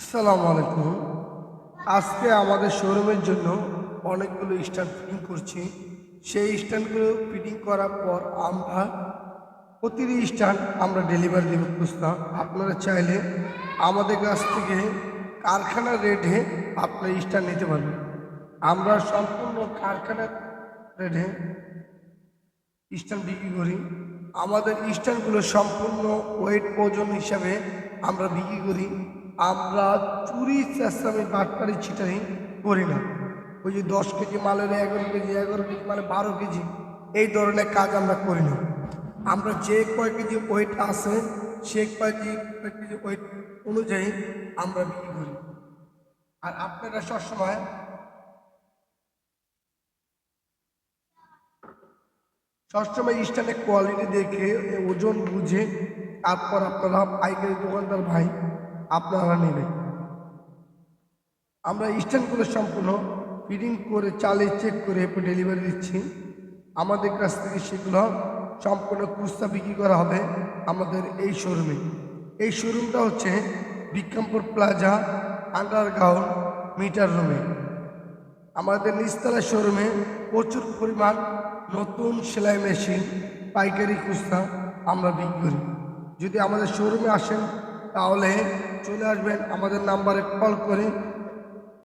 আসসালামু আলাইকুম। আজকে আমাদের শোরুমের জন্য অনেকগুলো স্ট্যান্ড ফিটিং করছি। সেই স্ট্যান্ডগুলো ফিটিং করার পর আমরা প্রতিটি স্ট্যান্ড আমরা ডেলিভারি দেব খুচরা। আপনারা চাইলে আমাদের কাছ থেকে কারখানার রেটে আপনার স্ট্যান্ড নিতে পারবেন। আমরা সম্পূর্ণ কারখানার রেটে স্ট্যান্ড বিক্রি করি। আমাদের স্ট্যান্ডগুলো সম্পূর্ণ ওয়েট ওজন হিসাবে আমরা বিক্রি করি। আমরা চুরি চেঁচামি বাটপাড়ি ছিটারি করি না। ওই যে 10 কেজি মালের 11 কেজি, 11 কেজি মানে 12 কেজি, এই ধরনের কাজ আমরা করি না। আমরা যে কয় কেজি ওয়েট আছে সে কয় কেজি ওয়েট অনুযায়ী আমরা বিক্রি করি। আর আপনারা সবসময় স্ট্যান্ডের কোয়ালিটি দেখে ওজন বুঝে তারপর আপনারা পাইকারি দোকানদার ভাই আপনারা নেবেন। আমরা স্ট্যান্ডগুলো সম্পূর্ণ ফিটিং করে চালিয়ে চেক করে এরপর ডেলিভারি দিচ্ছি। আমাদের কাছ থেকে সেগুলো সম্পূর্ণ খুচরা বিক্রি করা হবে আমাদের এই শোরুমে। এই শোরুমটা হচ্ছে বিক্রমপুর প্লাজা আন্ডারগ্রাউন্ড মিটার রুমে। আমাদের নিচতলা শোরুমে প্রচুর পরিমাণ নতুন সেলাই মেশিন পাইকারি খুচরা আমরা বিক্রি করি। যদি আমাদের শোরুমে আসেন তাহলে চলে আসবেন, আমাদের নাম্বারে কল করে